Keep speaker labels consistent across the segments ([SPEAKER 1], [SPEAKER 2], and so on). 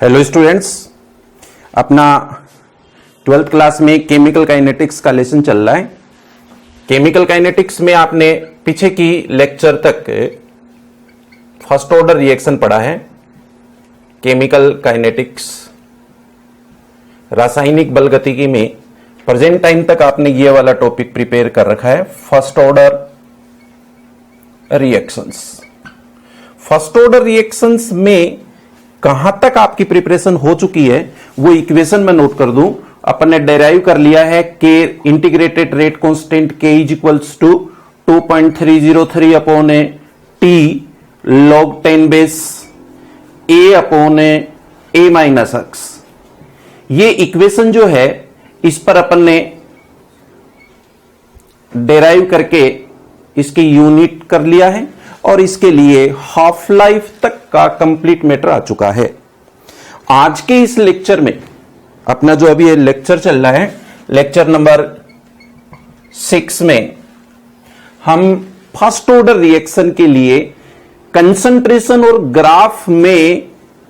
[SPEAKER 1] Hello students, अपना 12th class में chemical kinetics का लेसन चल रहा है। केमिकल काइनेटिक्स में आपने पीछे की लेक्चर तक फर्स्ट ऑर्डर रिएक्शन पढ़ा है। केमिकल काइनेटिक्स रासायनिक बल गतिकी में प्रेजेंट टाइम तक आपने ये वाला टॉपिक प्रिपेयर कर रखा है, first order reactions. First order reactions में कहां तक आपकी प्रिपरेशन हो चुकी है वो इक्वेशन में नोट कर दूं। अपन ने डेराइव कर लिया है के integrated rate constant K is equals to 2.303 upon A T log 10 base A upon A minus X. ये इक्वेशन जो है इस पर अपन ने डेराइव करके इसकी यूनिट कर लिया है और इसके लिए हाफ लाइफ तक का कंप्लीट मैटर आ चुका है। आज के इस लेक्चर में अपना जो अभी ये लेक्चर चल रहा है, लेक्चर नंबर 6 में हम फर्स्ट ऑर्डर रिएक्शन के लिए कंसंट्रेशन और ग्राफ में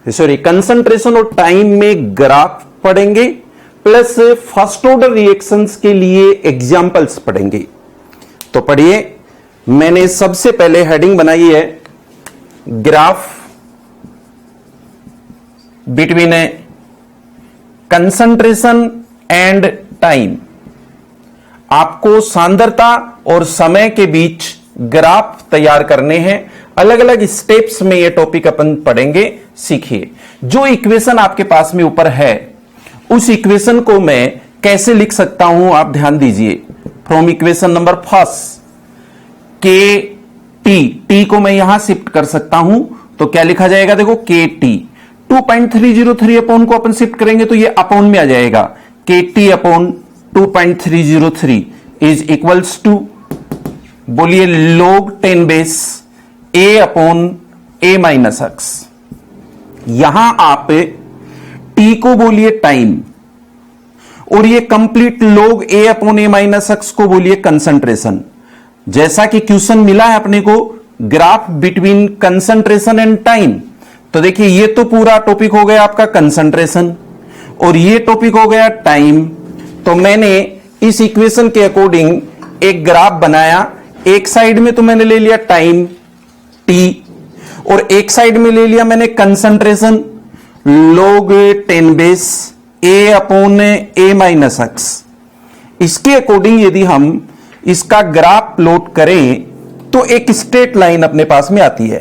[SPEAKER 1] कंसंट्रेशन और टाइम में ग्राफ पढ़ेंगे, प्लस फर्स्ट ऑर्डर रिएक्शंस के लिए एग्जांपल्स पढ़ेंगे। तो पढ़िए, मैंने सबसे पहले हेडिंग बनाई है graph between A concentration and time. आपको सांद्रता और समय के बीच ग्राफ तैयार करने हैं। अलग अलग स्टेप्स में ये टॉपिक अपन पढ़ेंगे, सीखिए। जो इक्वेशन आपके पास में ऊपर है उस इक्वेशन को मैं कैसे लिख सकता हूं, आप ध्यान दीजिए। फ्रॉम इक्वेशन नंबर फर्स्ट के टी को मैं यहां शिफ्ट कर सकता हूं, तो क्या लिखा जाएगा, देखो के टी 2.303 अपॉन को अपन शिफ्ट करेंगे तो ये अपॉन में आ जाएगा। K T upon 2.303 is equals to, बोलिए, log 10 base A upon A minus X. यहां आप टी को बोलिए टाइम और ये complete log A upon A minus X को बोलिए कंसंट्रेशन। जैसा कि क्वेश्चन मिला है अपने को, graph between concentration and time, तो देखिए ये तो पूरा टॉपिक हो गया आपका कंसंट्रेशन और ये टॉपिक हो गया टाइम। तो मैंने इस इक्वेशन के अकॉर्डिंग एक ग्राफ बनाया। एक साइड में तो मैंने ले लिया टाइम टी और एक साइड में ले लिया मैंने concentration log 10 base A upon A minus x. इसके अकॉर्डिंग यदि हम इसका ग्राफ प्लॉट करें तो एक स्ट्रेट लाइन अपने पास में आती है।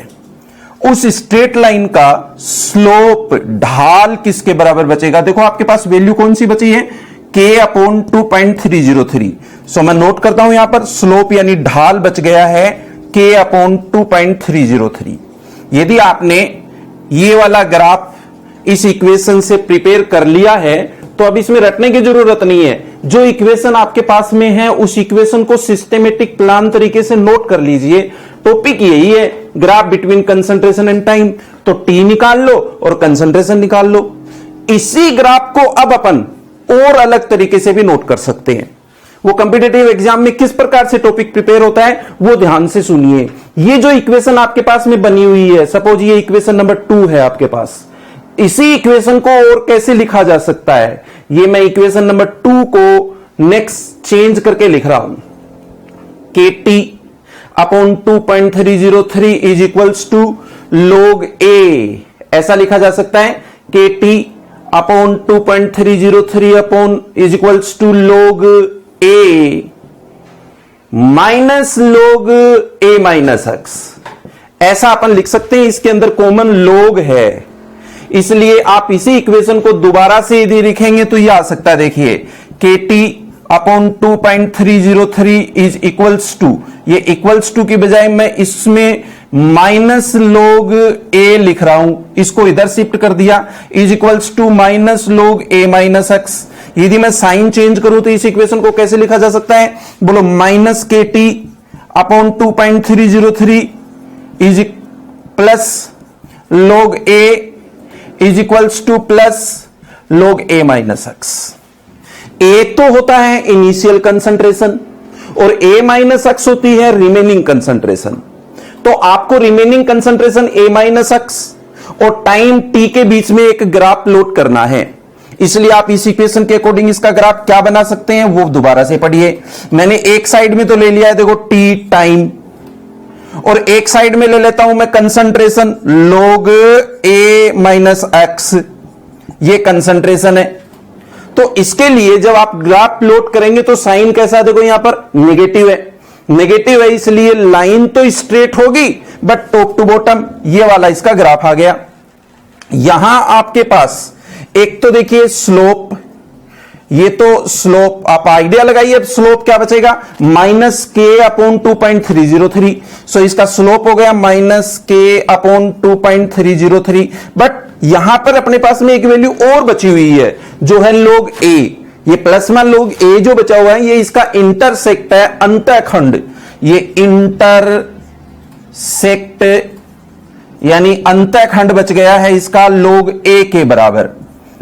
[SPEAKER 1] उस स्ट्रेट लाइन का स्लोप, ढाल किसके बराबर बचेगा, देखो आपके पास वैल्यू कौन सी बची है, k अपॉन 2.303। सो मैं नोट करता हूं यहां पर स्लोप यानी ढाल बच गया है k अपॉन 2.303। यदि आपने ये वाला ग्राफ इस इक्वेशन से प्रिपेयर कर लिया है तो अब इसमें रटने की जरूरत नहीं है। जो इक्वेशन आपके पास में है उस इक्वेशन को सिस्टेमेटिक प्लान तरीके से नोट कर लीजिए। टॉपिक यही है, graph between concentration and time. तो टी निकाल लो और कंसंट्रेशन निकाल लो। इसी ग्राफ को अब अपन और अलग तरीके से भी नोट कर सकते हैं। वो कॉम्पिटिटिव एग्जाम में किस प्रकार से टॉपिक प्रिपेयर होता है वो ध्यान से सुनिए। ये जो इक्वेशन आपके पास में बनी हुई है, सपोज ये इक्वेशन नंबर 2 है आपके पास, इसी इक्वेशन को और कैसे लिखा जा सकता है, ये मैं इक्वेशन नंबर 2 को नेक्स्ट चेंज करके लिख रहा हूं। K T upon 2.303 is equals to log A, ऐसा लिखा जा सकता है। K T upon 2.303 upon is equals to log A minus log A minus X, ऐसा अपन लिख सकते हैं। इसके अंदर कॉमन log है, इसलिए आप इसी इक्वेशन को दोबारा से यदि लिखेंगे तो यह आ सकता है, देखिए K T upon 2.303 is equals to, ये इक्वल्स टू की बजाय मैं इसमें माइनस log ए लिख रहा हूं, इसको इधर शिफ्ट कर दिया, is equals to minus log A minus X. यदि मैं साइन चेंज करूं तो इस इक्वेशन को कैसे लिखा जा सकता है, बोलो, minus k T upon 2.303 is plus log a is equals to plus log A minus x. A तो होता है इनिशियल कंसंट्रेशन और ए माइनस एक्स होती है रिमेनिंग कंसंट्रेशन। तो आपको रिमेनिंग कंसंट्रेशन ए माइनस एक्स और टाइम टी के बीच में एक ग्राफ प्लॉट करना है। इसलिए आप इस इक्वेशन के अकॉर्डिंग इसका ग्राफ क्या बना सकते हैं वो दोबारा से पढ़िए। मैंने एक साइड में तो ले लिया है, देखो टी टाइम, और एक साइड में ले लेता हूं मैं concentration log a minus X, ये कंसंट्रेशन है। तो इसके लिए जब आप ग्राफ प्लॉट करेंगे तो साइन कैसा है, देखो यहां पर नेगेटिव है, नेगेटिव है इसलिए लाइन तो स्ट्रेट होगी बट टॉप टू बॉटम ये वाला इसका ग्राफ आ गया। यहां आपके पास एक तो देखिए स्लोप, ये तो स्लोप आप आइडिया लगाइए, अब स्लोप क्या बचेगा माइनस के अपॉन 2.303, सो इसका स्लोप हो गया माइनस के अपॉन 2.303। बट यहां पर अपने पास में एक वैल्यू और बची हुई है जो है log a, ये प्लस में log a जो बचा हुआ है ये इसका इंटरसेक्ट है, अंतःखंड, ये इंटरसेक्ट यानी अंतःखंड बच गया है इसका log a के बराबर।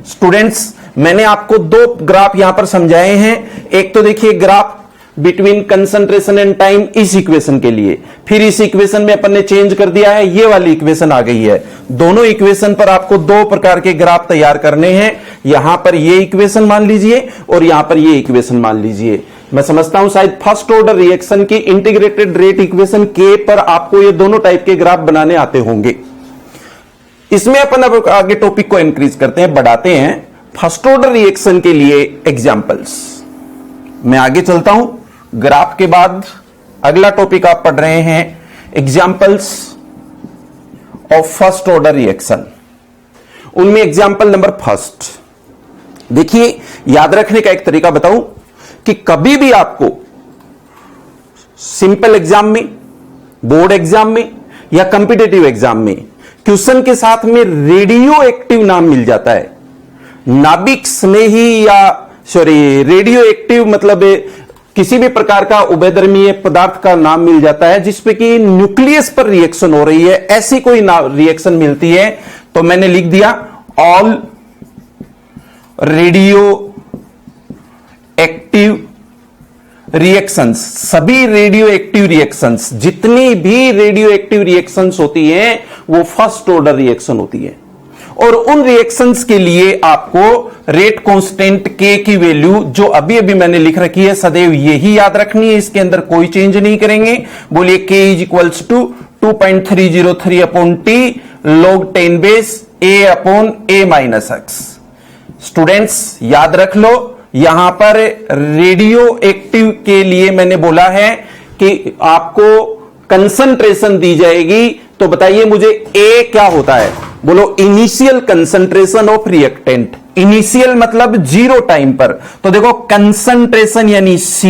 [SPEAKER 1] स्टूडेंट्स मैंने आपको दो ग्राफ यहां पर समझाए हैं, एक तो देखिए graph between concentration and time इस इक्वेशन के लिए, फिर इस इक्वेशन में अपन ने चेंज कर दिया है, ये वाली इक्वेशन आ गई है। दोनों इक्वेशन पर आपको दो प्रकार के ग्राफ तैयार करने हैं, यहां पर ये इक्वेशन मान लीजिए और यहां पर ये इक्वेशन मान लीजिए। मैं समझता हूं शायद फर्स्ट ऑर्डर रिएक्शन की इंटीग्रेटेड रेट इक्वेशन के पर आपको ये दोनों टाइप के ग्राफ बनाने आते होंगे। इसमें अपन अब आगे टॉपिक को इंक्रीज करते हैं, बढ़ाते हैं फर्स्ट ऑर्डर रिएक्शन के लिए एग्जांपल्स। मैं आगे चलता हूं, ग्राफ के बाद अगला टॉपिक आप पढ़ रहे हैं examples of first order reaction. उनमें एग्जांपल नंबर फर्स्ट देखिए, याद रखने का एक तरीका बताऊं कि कभी भी आपको सिंपल एग्जाम में, बोर्ड एग्जाम में या कॉम्पिटिटिव एग्जाम में क्वेश्चन के साथ में रेडियो एक्टिव नाम मिल जाता है, नाभिक स्नेही या रेडियो एक्टिव मतलब किसी भी प्रकार का उभयधर्मीय पदार्थ का नाम मिल जाता है जिसपे कि न्यूक्लियस पर रिएक्शन हो रही है, ऐसी कोई रिएक्शन मिलती है तो मैंने लिख दिया ऑल रेडियो एक्टिव रिएक्शंस। सभी रेडियो एक्टिव रिएक्शंस, जितनी भी रेडियो एक्टिव रिएक्शंस होती हैं वो फर्स्ट ऑर्डर रिएक्शन होती है, और उन रिएक्शंस के लिए आपको रेट कांस्टेंट के की वैल्यू जो अभी अभी मैंने लिख रखी है सदैव यही याद रखनी है, इसके अंदर कोई चेंज नहीं करेंगे। बोलिए k is equals to 2.303 upon T log 10 base a upon a minus X. Students याद रख लो, यहां पर रेडियो एक्टिव के लिए मैंने बोला है कि आपको कंसंट्रेशन दी जाएगी, तो बताइए मुझे A क्या होता है, बोलो initial concentration of reactant. Initial मतलब जीरो टाइम पर, तो देखो कंसंट्रेशन यानी C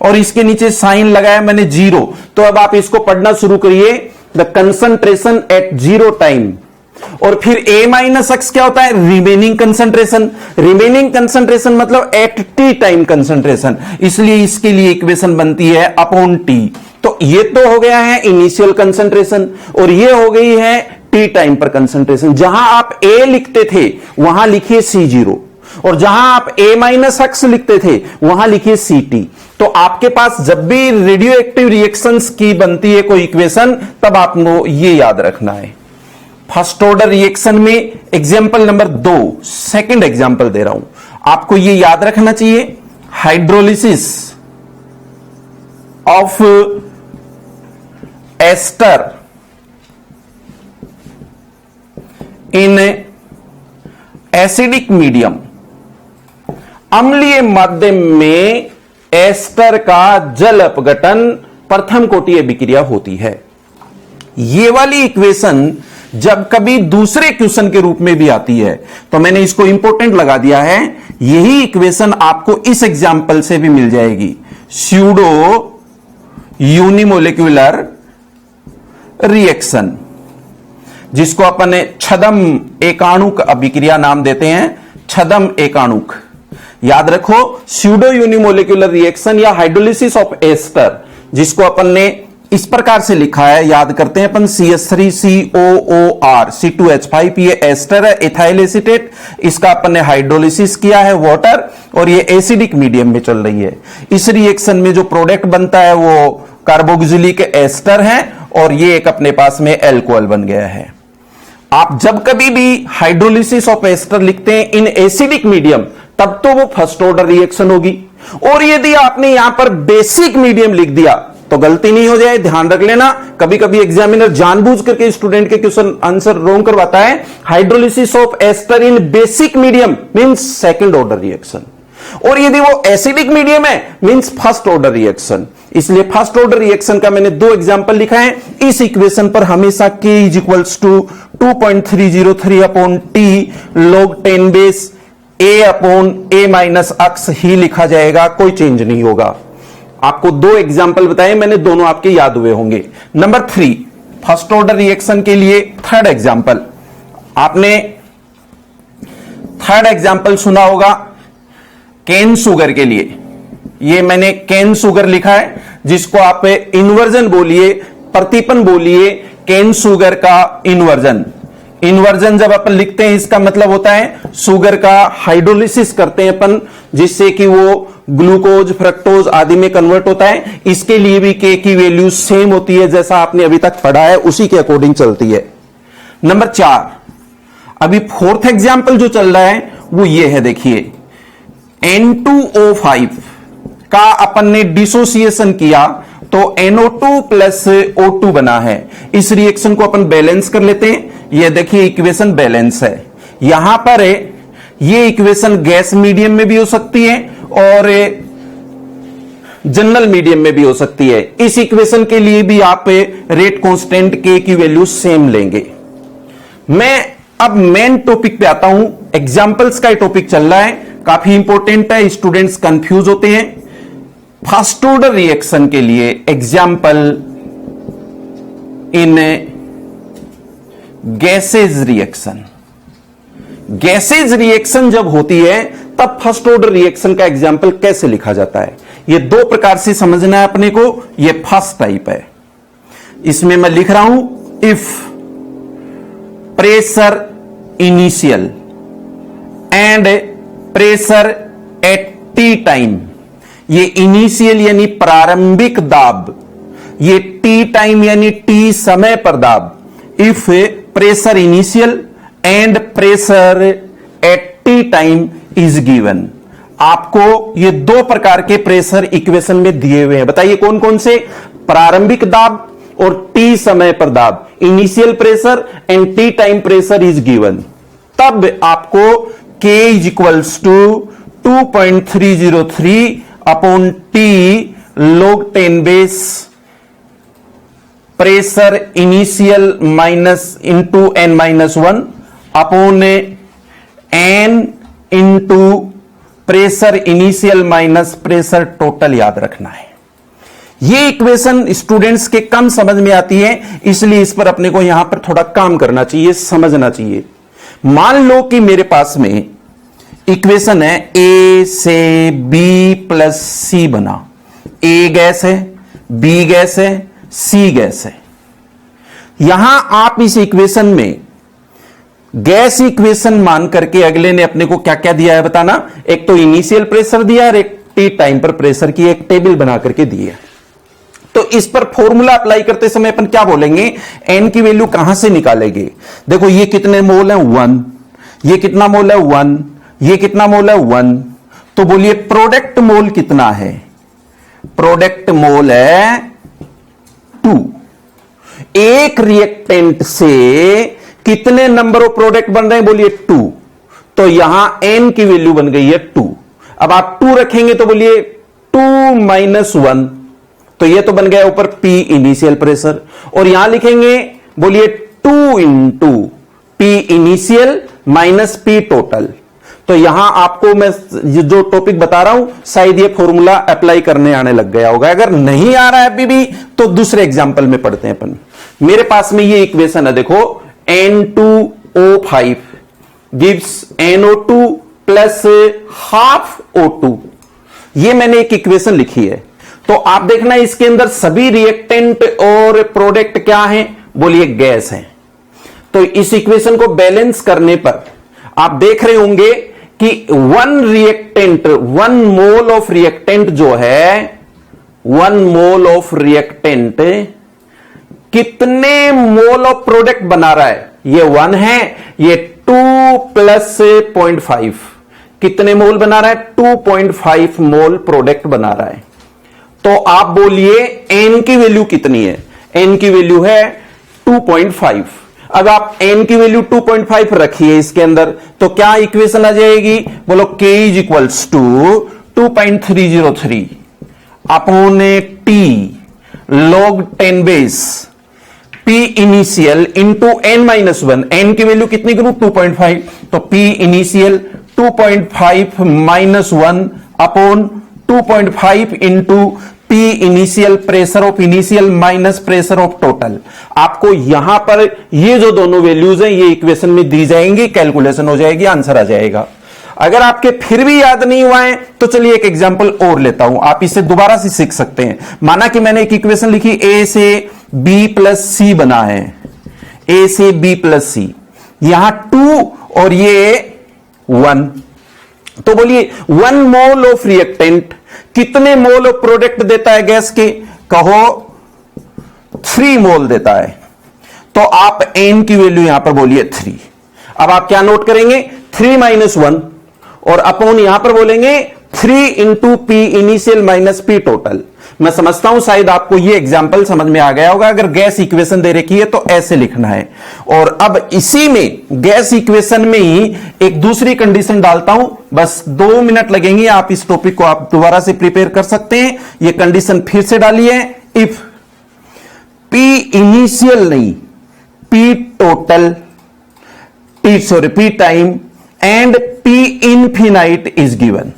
[SPEAKER 1] और इसके नीचे साइन लगाया मैंने जीरो, तो अब आप इसको पढ़ना शुरू करिए, the concentration at zero time. और फिर A माइनस एक्स क्या होता है, रिमेनिंग कंसंट्रेशन। रिमेनिंग कंसंट्रेशन मतलब एट टी टाइम कंसंट्रेशन, इसलिए इसके लिए इक्वेशन बनती है अपॉन टी। तो ये तो हो गया है इनिशियल कंसंट्रेशन और ये हो गई है टी टाइम पर कंसंट्रेशन। जहां आप A लिखते थे वहां लिखिए C0 और जहां आप A माइनस एक्स लिखते थे वहां लिखिए CT। तो आपके पास जब भी रेडियो एक्टिव रिएक्शंस की बनती है कोई इक्वेशन तब आपको ये याद रखना है। फर्स्ट ऑर्डर रिएक्शन में एग्जांपल नंबर 2, सेकंड एग्जांपल दे रहा हूं, आपको ये याद रखना चाहिए, hydrolysis of ester in acidic medium. अम्लीय माध्यम में एस्टर का जल अपघटन प्रथम कोटि अभिक्रिया होती है। ये वाली इक्वेशन जब कभी दूसरे क्वेश्चन के रूप में भी आती है तो मैंने इसको इंपॉर्टेंट लगा दिया है, यही इक्वेशन आपको इस एग्जांपल से भी मिल जाएगी, स्यूडो यूनिमोलिक्यूलर रिएक्शन, जिसको अपन छदम एकाणुक अभिक्रिया नाम देते हैं, छदम एकाणुक। याद रखो, स्यूडो यूनिमोलिक्यूलर रिएक्शन या हाइड्रोलिसिस ऑफ एस्टर, जिसको अपन ने इस प्रकार से लिखा है, याद करते हैं अपन, CH3COOR C2H5, ये एस्टर है, एथाइल एसीटेट, इसका अपन ने हाइड्रोलिसिस किया है वाटर, और ये एसिडिक मीडियम में चल रही है। इस रिएक्शन में जो प्रोडक्ट बनता है वो कार्बोक्सिलिक एस्टर है और ये एक अपने पास में एल्कोहल बन गया है। आप जब कभी भी हाइड्रोलिसिस ऑफ एस्टर लिखते हैं इन एसिडिक मीडियम, तब तो वो फर्स्ट ऑर्डर रिएक्शन होगी। और यदि आपने यहां पर बेसिक मीडियम लिख दिया तो गलती नहीं हो जाए, ध्यान रख लेना। कभी कभी एग्जामिनर जानबूझ करके स्टूडेंट के क्वेश्चन आंसर रॉन्ग करवाता है। Hydrolysis of ester in basic medium means second order reaction, और यदि वो एसिडिक मीडियम है मींस फर्स्ट ऑर्डर रिएक्शन। इसलिए फर्स्ट ऑर्डर रिएक्शन का मैंने 2 एग्जांपल लिखा है। इस इक्वेशन पर हमेशा K = 2.303 upon T log 10 base A upon A minus x ही लिखा जाएगा, कोई चेंज नहीं होगा। आपको 2 एग्जांपल बताए मैंने, दोनों आपके याद हुए होंगे। नंबर 3, फर्स्ट ऑर्डर रिएक्शन के लिए थर्ड एग्जांपल। आपने थर्ड एग्जांपल सुना होगा केन शुगर के लिए। ये मैंने केन शुगर लिखा है, जिसको आप इन्वर्जन बोलिए, प्रतिपन बोलिए, केन शुगर का इन्वर्जन। इन्वर्जन जब अपन लिखते हैं इसका मतलब होता है शुगर का हाइड्रोलिसिस करते हैं अपन, जिससे कि वो ग्लूकोज, फ्रक्टोज आदि में कन्वर्ट होता है। इसके लिए भी के की वैल्यू सेम होती है, जैसा आपने अभी तक पढ़ा है उसी के अकॉर्डिंग चलती है। नंबर 4, अभी फोर्थ एग्जाम्पल जो चल रहा है वो ये है, देखिए N2O5 का अपन ने डिसोसिएशन किया तो NO2 प्लस O2 बना है। इस रिएक्शन को अपन बैलेंस कर लेते हैं। ये देखिए इक्वेशन बैलेंस है। यहां पर ये इक्वेशन गैस मीडियम में भी हो सकती है और जनरल मीडियम में भी हो सकती है। इस इक्वेशन के लिए भी आप रेट कांस्टेंट K की वैल्यू सेम लेंगे। मैं अब मेन टॉपिक पे आता हूं। एग्जांपल्स का टॉपिक चल रहा है, काफी इंपॉर्टेंट है, स्टूडेंट्स कंफ्यूज होते हैं। फर्स्ट ऑर्डर रिएक्शन के लिए example in gases reaction. Gases reaction जब होती है तब फर्स्ट ऑर्डर रिएक्शन का एग्जाम्पल कैसे लिखा जाता है, यह 2 प्रकार से समझना है अपने को। यह फर्स्ट टाइप है, इसमें मैं लिख रहा हूं if pressure initial and pressure at T time. ये इनिशियल यानी प्रारंभिक दाब, ये टी टाइम यानी टी समय पर दाब। If pressure initial and pressure at T time is given. आपको ये 2 प्रकार के प्रेशर इक्वेशन में दिए हुए हैं। बताइए कौन कौन से? प्रारंभिक दाब और टी समय पर दाब, initial pressure and T time pressure is given. तब आपको K = 2.303 upon T log 10 base pressure initial minus into n-1 upon n into pressure initial minus pressure total याद रखना है। यह इक्वेशन स्टूडेंट्स के कम समझ में आती है, इसलिए इस पर अपने को यहां पर थोड़ा काम करना चाहिए, समझना चाहिए। मान लो कि मेरे पास में इक्वेशन है A से B प्लस C बना। A गैस है, B गैस है, C गैस है। यहां आप इस इक्वेशन में गैस इक्वेशन मान करके अगले ने अपने को क्या क्या दिया है बताना। एक तो इनिशियल प्रेशर दिया और एक टी टाइम पर प्रेशर की एक टेबल बना करके दी है। तो इस पर फॉर्मूला अप्लाई करते समय अपन क्या बोलेंगे, n की वैल्यू कहां से निकालेंगे। देखो ये कितने मोल है 1, ये कितना मोल है 1, ये कितना मोल है 1। तो बोलिए प्रोडक्ट मोल कितना है, प्रोडक्ट मोल है 2। एक रिएक्टेंट से कितने नंबर ऑफ प्रोडक्ट बन रहे हैं, बोलिए 2। तो यहां n की वैल्यू बन गई है 2। अब आप 2 रखेंगे तो बोलिए 2 - 1, तो ये तो बन गया ऊपर P इनिशियल प्रेशर। और यहां लिखेंगे बोलिए 2 × P initial minus P total. तो यहां आपको मैं जो टॉपिक बता रहा हूं शायद ये फॉर्मूला अप्लाई करने आने लग गया होगा। अगर नहीं आ रहा है अभी भी तो दूसरे एग्जांपल में पढ़ते हैं अपन। मेरे पास में ये इक्वेशन है, देखो N2O5 gives NO2 plus half O2। ये मैंने एक इक्वेशन लिखी है। तो आप देखना इसके अंदर सभी रिएक्टेंट और प्रोडक्ट क्या हैं, बोलिए गैस हैं। तो इस इक्वेशन को बैलेंस करने पर आप देख रहे होंगे कि 1 रिएक्टेंट, 1 मोल ऑफ रिएक्टेंट जो है, 1 मोल ऑफ रिएक्टेंट कितने मोल ऑफ प्रोडक्ट बना रहा है। ये 1 है, ये 2 प्लस 0.5 कितने मोल बना रहा है? 2.5 मोल प्रोडक्ट बना रहा है। तो आप बोलिए n की वैल्यू कितनी है? n की वैल्यू है 2.5। अब आप n की वैल्यू 2.5 रखिए इसके अंदर, तो क्या इक्वेशन आ जाएगी? बोलो k is equals to 2.303 upon t log 10 base p initial into n-1। n की वैल्यू कितनी करूं? 2.5। तो p initial 2.5 minus 1 upon 2.5 into P initial pressure of initial minus pressure of total. आपको यहां पर ये जो दोनों वैल्यूज हैं ये इक्वेशन में दी जाएंगी, कैलकुलेशन हो जाएगी, आंसर आ जाएगा। अगर आपके फिर भी याद नहीं हुआ है तो चलिए एक एग्जांपल और लेता हूं, आप इसे दोबारा से सीख सकते हैं। माना कि मैंने एक इक्वेशन लिखी, a से b प्लस सी बना है, a से b प्लस सी, यहां 2 और ये 1। तो बोलिए 1 मोल ऑफ रिएक्टेंट कितने मोल ऑफ प्रोडक्ट देता है गैस के? कहो 3 मोल देता है। तो आप n की वैल्यू यहां पर बोलिए 3। अब आप क्या नोट करेंगे? 3 माइनस 1 और अपॉन यहां पर बोलेंगे 3 into P initial minus P total. मैं समझता हूं शायद आपको यह एग्जाम्पल समझ में आ गया होगा। अगर गैस इक्वेशन दे रखी है तो ऐसे लिखना है। और अब इसी में गैस इक्वेशन में ही एक दूसरी कंडीशन डालता हूं, बस 2 मिनट लगेंगे, आप इस टॉपिक को आप दोबारा से प्रिपेयर कर सकते हैं। यह कंडीशन फिर से डालिए, इफ पी इनिशियल नहीं, P total, P time and P infinite is given.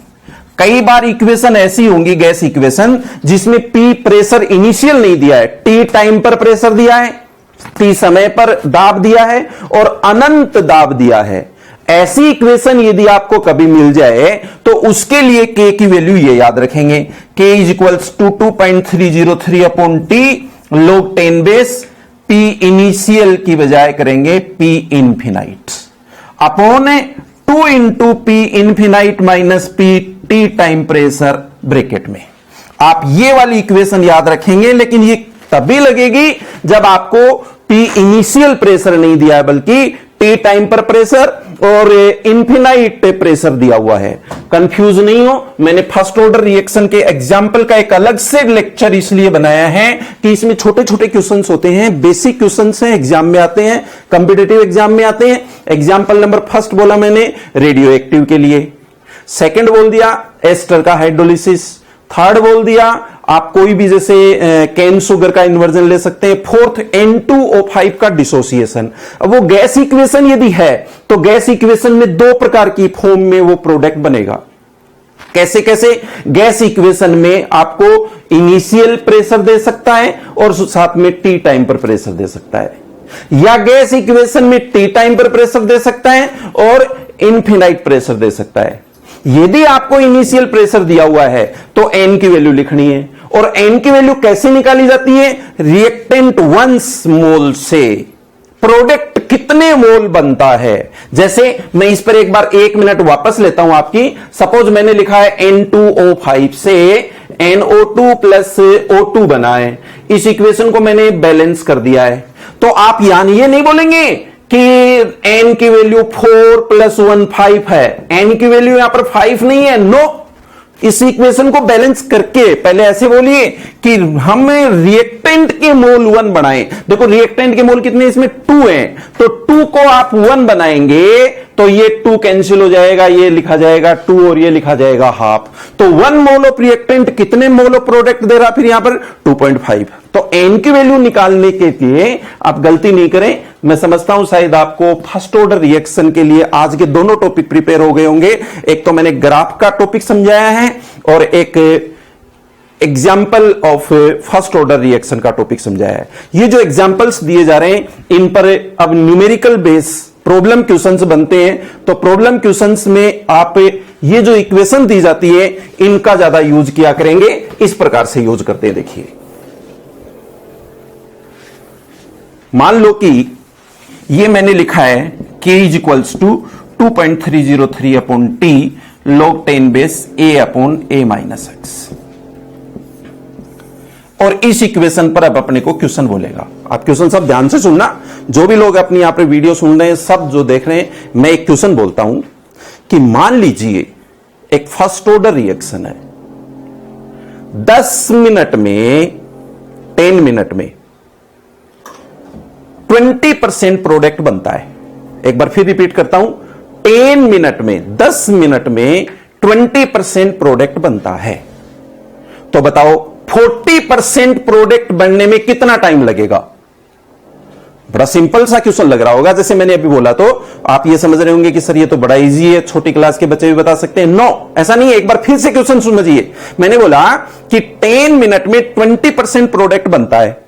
[SPEAKER 1] कई बार इक्वेशन ऐसी होंगी गैस इक्वेशन जिसमें P प्रेशर इनिशियल नहीं दिया है, T टाइम पर प्रेशर दिया है, T समय पर दाब दिया है और अनंत दाब दिया है। ऐसी इक्वेशन यदि आपको कभी मिल जाए तो उसके लिए K की वैल्यू ये याद रखेंगे, K is equals to 2.303 upon T log 10 base P initial की बजाय करेंगे P infinite upon 2 into P infinite minus P T time pressure bracket में। आप ये वाली इक्वेशन याद रखेंगे, लेकिन ये तभी लगेगी जब आपको P इनिशियल प्रेशर नहीं दिया है बल्कि टी टाइम पर प्रेशर और इनफिनाइट प्रेशर दिया हुआ है। कंफ्यूज नहीं हो, मैंने फर्स्ट ऑर्डर रिएक्शन के एग्जाम्पल का एक अलग से लेक्चर इसलिए बनाया है कि इसमें छोटे छोटे क्वेश्चंस होते हैं, बेसिक क्वेश्चंस हैं, एग्जाम में आते हैं, कंपिटिटिव एग्जाम में आते हैं। एग्जाम्पल नंबर फर्स्ट बोला मैंने रेडियो एक्टिव के लिए, सेकंड बोल दिया एस्टर का हाइड्रोलिसिस, थर्ड बोल दिया आप कोई भी जैसे कैन शुगर का इन्वर्जन ले सकते हैं, फोर्थ N2O5 का डिसोसिएशन। अब वो गैस इक्वेशन यदि है तो गैस इक्वेशन में 2 प्रकार की फॉर्म में वो प्रोडक्ट बनेगा। कैसे कैसे? गैस इक्वेशन में आपको इनिशियल प्रेशर दे सकता है और साथ में टी टाइम पर प्रेशर दे सकता है, या गैस इक्वेशन में टी टाइम पर प्रेशर दे सकता है और इनफिनाइट प्रेशर दे सकता है। यदि आपको इनिशियल प्रेशर दिया हुआ है तो n की वैल्यू लिखनी है, और n की वैल्यू कैसे निकाली जाती है? रिएक्टेंट 1 मोल से प्रोडक्ट कितने मोल बनता है। जैसे मैं इस पर एक बार 1 मिनट वापस लेता हूं आपकी। सपोज मैंने लिखा है N2O5 से NO2 प्लस O2 बना है, इस इक्वेशन को मैंने बैलेंस कर दिया है। तो आप यानी ये नहीं बोलेंगे कि n की वैल्यू 4 प्लस 1 5 है, n की वैल्यू यहां पर 5 नहीं है, नो। इस इक्वेशन को बैलेंस करके पहले ऐसे बोलिए कि हम रिएक्टेंट के मोल 1 बनाएं। देखो रिएक्टेंट के मोल कितने, इसमें 2 हैं, तो 2 को आप 1 बनाएंगे तो ये 2 कैंसिल हो जाएगा, ये लिखा जाएगा 2 और ये लिखा जाएगा हाफ। तो 1 मोल ऑफ रिएक्टेंट कितने मोल ऑफ प्रोडक्ट दे रहा, फिर यहां पर 2.5। तो n की वैल्यू निकालने के लिए आप गलती नहीं करें। मैं समझता हूं शायद आपको फर्स्ट ऑर्डर रिएक्शन के लिए आज के दोनों टॉपिक प्रिपेयर हो गए होंगे। एक तो मैंने ग्राफ का टॉपिक समझाया है और एक example of first order reaction का टॉपिक समझाया है। ये जो एग्जाम्पल्स दिए जा रहे हैं इन पर अब न्यूमेरिकल बेस प्रॉब्लम क्वेश्चंस बनते हैं, तो प्रॉब्लम क्वेश्चंस में आप ये जो इक्वेशन दी जाती है इनका ज्यादा यूज किया करेंगे। इस प्रकार से यूज करते हैं। देखिए मान लो कि ये मैंने लिखा है k is equals to 2.303 upon T log 10 base a upon a minus X, और इस इक्वेशन पर अब अपने को क्वेश्चन बोलेगा आप क्वेश्चन सब ध्यान से सुनना, जो भी लोग अपनी यहां पर वीडियो सुन रहे हैं, सब जो देख रहे हैं, मैं एक क्वेश्चन बोलता हूं कि मान लीजिए एक फर्स्ट ऑर्डर रिएक्शन है, 10 मिनट में 10 मिनट में 20% प्रोडक्ट बनता है। एक बार फिर रिपीट करता हूं, 10 मिनट में 10 मिनट में 20% प्रोडक्ट बनता है। तो बताओ 40% प्रोडक्ट बनने में कितना टाइम लगेगा? बड़ा सिंपल सा क्वेश्चन लग रहा होगा, जैसे मैंने अभी बोला, तो आप ये समझ रहे होंगे कि सर ये तो बड़ा इजी है, छोटी क्लास के बच्चे भी बता सकते हैं। नो, ऐसा नहीं है। एक बार फिर से क्वेश्चन समझिए। मैंने बोला कि 10 मिनट में 20% प्रोडक्ट बनता है,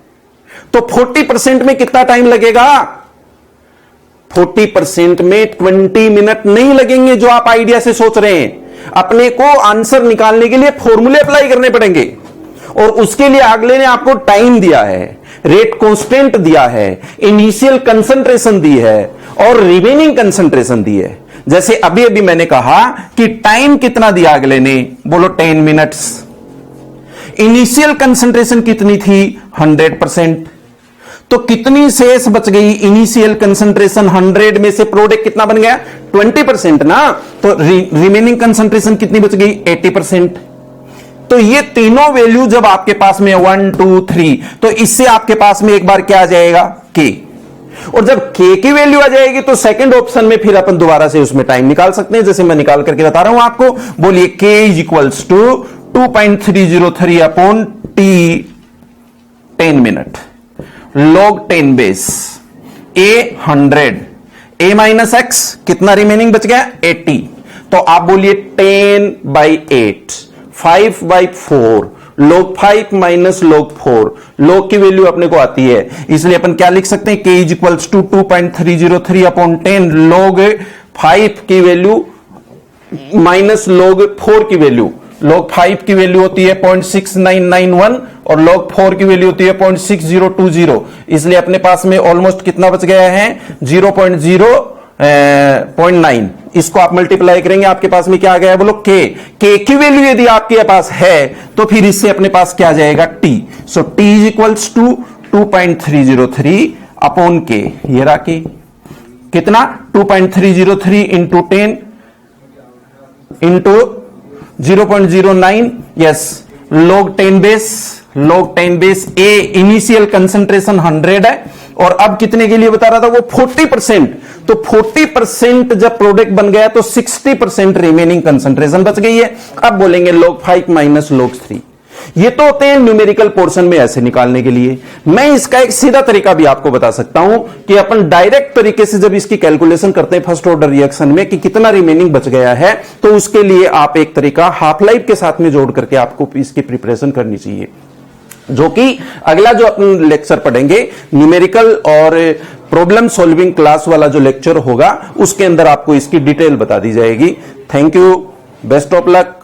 [SPEAKER 1] तो 40% में कितना टाइम लगेगा? 40% में 20 मिनट नहीं लगेंगे, जो आप आइडिया से सोच रहे हैं। अपने को आंसर निकालने के लिए फॉर्मूले अप्लाई करने पड़ेंगे, और उसके लिए अगले ने आपको टाइम दिया है, रेट कांस्टेंट दिया है, इनिशियल कंसंट्रेशन दी है, और रिमेनिंग कंसंट्रेशन दी है। जैसे अभी अभी मैंने कहा कि टाइम कितना दिया अगले ने, बोलो 10 मिनट्स। इनिशियल कंसंट्रेशन कितनी थी? 100%। तो कितनी शेष बच गई? इनिशियल कंसंट्रेशन 100 में से प्रोडक्ट कितना बन गया? 20% ना। तो रिमेनिंग कंसंट्रेशन कितनी बच गई? 80%। तो ये तीनों वैल्यू जब आपके पास में 1 2 3, तो इससे आपके पास में एक बार क्या आ जाएगा? के। और जब के की वैल्यू आ जाएगी तो सेकंड ऑप्शन में फिर अपन दोबारा से उसमें टाइम निकाल सकते हैं, जैसे मैं निकाल करके बता रहा हूं आपको। बोलिए K is equals to 2.303 upon T 10 minute log 10 base A 100 A minus X, कितना रिमेनिंग बच गया? 80। तो आप बोलिए 10/8 5/4 log 5 माइनस log 4। log की वैल्यू अपने को आती है, इसलिए अपन क्या लिख सकते हैं? k is equals to 2.303 upon 10 log 5 की वैल्यू माइनस log 4 की वैल्यू। log 5 की वैल्यू होती है 0.6991 और log 4 की वैल्यू होती है 0.6020। इसलिए अपने पास में ऑलमोस्ट कितना बच गया है? 0.9। इसको आप मल्टीप्लाई करेंगे, आपके पास में क्या आ गया? बोलो के। के की वैल्यू यदि आपके पास है तो फिर इससे अपने पास क्या आ जाएगा? T. So t is equals to 2.303 upon k. ये रहा के। कितना? 2.303 into 10 into 0.09। Yes, log 10 base a initial concentration 100 है, और अब कितने के लिए बता रहा था? वो 40%। तो 40% जब प्रोडक्ट बन गया तो 60% रिमेनिंग कंसंट्रेशन बच गई है। अब बोलेंगे log 5 माइनस log 3। ये तो होते हैं न्यूमेरिकल पोर्शन में ऐसे निकालने के लिए। मैं इसका एक सीधा तरीका भी आपको बता सकता हूं कि अपन डायरेक्ट तरीके से जब इसकी कैलकुलेशन करते हैं फर्स्ट ऑर्डर रिएक्शन में कि कितना रिमेनिंग बच गया है, तो उसके लिए आप एक तरीका हाफ लाइफ के साथ में जोड़ करके आपको इसकी प्रिपरेशन करनी चाहिए, जो कि अगला जो अपन लेक्चर पढ़ेंगे न्यूमेरिकल और प्रॉब्लम सॉल्विंग क्लास वाला जो लेक्चर होगा, उसके अंदर आपको इसकी डिटेल बता दी जाएगी। Thank you, best of luck.